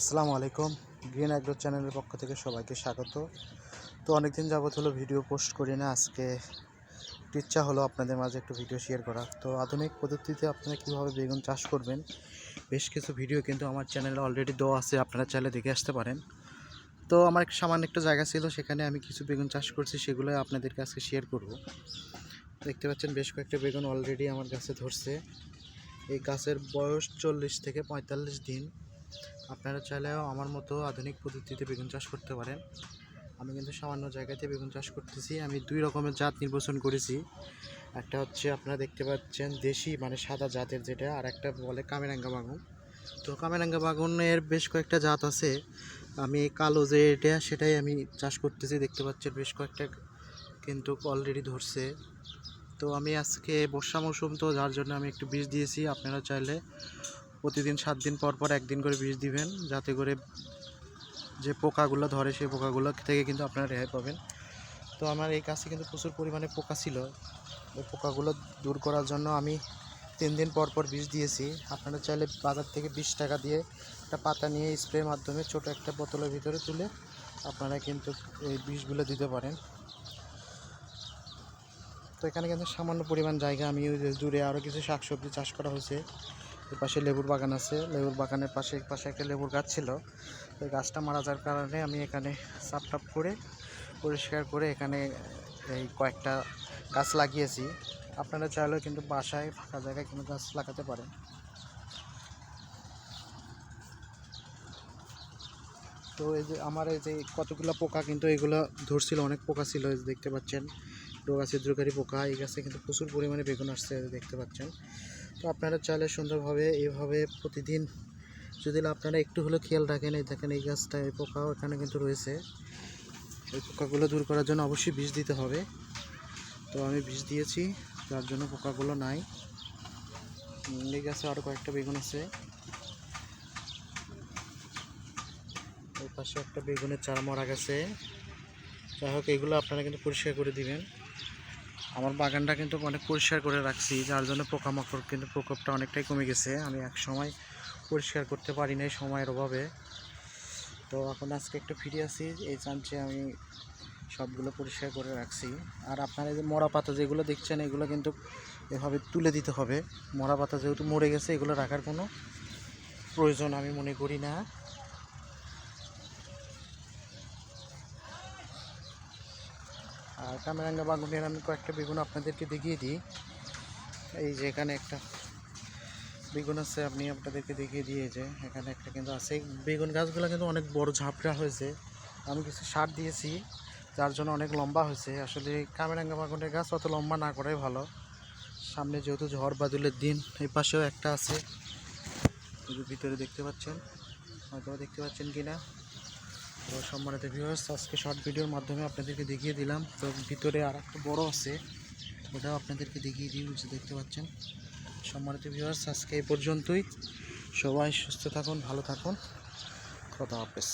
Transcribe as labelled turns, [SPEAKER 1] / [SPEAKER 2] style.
[SPEAKER 1] আসসালামু আলাইকুম। Green agro চ্যানেলের পক্ষ থেকে সবাইকে স্বাগত। তো অনেকদিন যাবত হলো ভিডিও পোস্ট করি না, আজকে একটু ইচ্ছা হলো আপনাদের মাঝে একটু ভিডিও শেয়ার করা। তো আধুনিক পদ্ধতিতে আপনারা কীভাবে বেগুন চাষ করবেন বেশ কিছু ভিডিও কিন্তু আমার চ্যানেলে অলরেডি দেওয়া আছে, আপনারা চাইলে দেখে আসতে পারেন। তো আমার সামান্য একটা জায়গা ছিল, সেখানে আমি কিছু বেগুন চাষ করছি, সেগুলো আপনাদেরকে আজকে শেয়ার করব। দেখতে পাচ্ছেন বেশ কয়েকটা বেগুন অলরেডি আমার গাছে ধরছে। এই গাছের বয়স 40 থেকে 45 দিন। আপনারা চাইলেও আমার মতো আধুনিক পদ্ধতিতে বেগুন চাষ করতে পারেন। আমি কিন্তু সামান্য জায়গাতে বেগুন চাষ করতেছি। আমি দুই রকমের জাত নির্বাচন করেছি। একটা হচ্ছে আপনারা দেখতে পাচ্ছেন দেশি মানে সাদা জাতের যেটা, আর একটা বলে কামেরাঙ্গা বাগুন। তো কামেরাঙ্গা বাগুনের বেশ কয়েকটা জাত আছে, আমি কালো যে এটা সেটাই আমি চাষ করতেছি। দেখতে পাচ্ছেন বেশ কয়েকটা কিন্তু অলরেডি ধরছে। তো আমি আজকে বর্ষা মৌসুম, তো যার জন্য আমি একটু বীজ দিয়েছি। আপনারা চাইলে প্রতিদিন 7 দিন পর পর একদিন করে বীজ দিবেন, যাতে করে যে পোকাগুলো ধরে সেই পোকাগুলো থেকে কিন্তু আপনারা রেহাই পাবেন। তো আমার এই গাছে কিন্তু প্রচুর পরিমাণে পোকা ছিল, ওই পোকাগুলো দূর করার জন্য আমি 3 দিন পর পর বীজ দিয়েছি। আপনারা চাইলে বাজার থেকে 20 টাকা দিয়ে একটা পাতা নিয়ে স্প্রের মাধ্যমে ছোট একটা বোতলের ভিতরে তুলে আপনারা কিন্তু এই বীজগুলো দিতে পারেন। তো এখানে কিন্তু সামান্য পরিমাণ জায়গা, আমি দূরে আরও কিছু শাকসবজি চাষ করা হয়েছে। এর পাশে লেবুর বাগান আছে, লেবুর বাগানের পাশে একটা লেবুর গাছ ছিল। ওই গাছটা মারা যাওয়ার কারণে আমি এখানে সাপটাপ করে পরিষ্কার করে এখানে এই কয়েকটা গাছ লাগিয়েছি। আপনারা চাইলেও কিন্তু বাসায় ফাঁকা জায়গায় কিন্তু গাছ লাগাতে পারেন। তো এই যে আমার এই যে কতগুলো পোকা কিন্তু এগুলো ধরছিল, অনেক পোকা ছিল, দেখতে পাচ্ছেন রোগা ছিদ্রকারী পোকা। এই গাছে কিন্তু প্রচুর পরিমাণে বেগুন আসছে, দেখতে পাচ্ছেন। তো আপনারা চাইলে সুন্দরভাবে এইভাবে প্রতিদিন যদি আপনারা একটু হলেও খেয়াল রাখেন, এই দেখেন এই গাছটা এই পোকাও এখানে কিন্তু রয়েছে। এই পোকাগুলো দূর করার জন্য অবশ্যই বীজ দিতে হবে। তো আমি বীজ দিয়েছি, যার জন্য পোকাগুলো নাই। এই গাছে আরও কয়েকটা বেগুন আছে। ওই পাশে একটা বেগুনের চারা মারা গেছে। যাই হোক, এগুলো আপনারা কিন্তু পরিষ্কার করে দিবেন। আমার বাগানটা কিন্তু অনেক পরিষ্কার করে রাখছি, যার জন্য পোকামাকড় কিন্তু প্রকোপটা অনেকটাই কমে গেছে। আমি এক সময় পরিষ্কার করতে পারি নাই সময়ের অভাবে। তো এখন আজকে একটু ফিরে আসি, এই চান্সে আমি সবগুলো পরিষ্কার করে রাখছি। আর আপনারা যে মরা পাতা যেগুলো দেখছেন, এগুলো কিন্তু এভাবে তুলে দিতে হবে। মরা পাতা যেহেতু মরে গেছে, এগুলো রাখার কোনো প্রয়োজন আমি মনে করি না। আর কামেরাঙ্গা বাগুনের আমি কয়েকটা বেগুন আপনাদেরকে দেখিয়ে দিই। এই যে এখানে একটা বেগুন আছে, আপনি আপনাদেরকে দেখিয়ে দিয়ে যে এখানে একটা কিন্তু আছে। বেগুন গাছগুলো কিন্তু অনেক বড় ঝাপড়া হয়েছে, আমি কিছু সার দিয়েছি, যার জন্য অনেক লম্বা হয়েছে। আসলে কামেরাঙ্গা বাগুনের গাছ অত লম্বা না করাই ভালো, সামনে যেহেতু ঝড় বাদলের দিন। এই পাশেও একটা আছে, ভিতরে দেখতে পাচ্ছেন, হয়তো দেখতে পাচ্ছেন কিনা। তো সম্মানিত ভিউয়ার্স, আজকে শর্ট ভিডিওর মাধ্যমে আপনাদেরকে দেখিয়ে দিলাম। তো ভিতরে আর একটা বড় আছে, ওটাও আপনাদেরকে দেখিয়ে দিই, দেখতে পাচ্ছেন। সম্মানিত ভিউয়ার্স, আজকে এই পর্যন্তই। সবাই সুস্থ থাকুন, ভালো থাকুন, খোদা হাফেজ।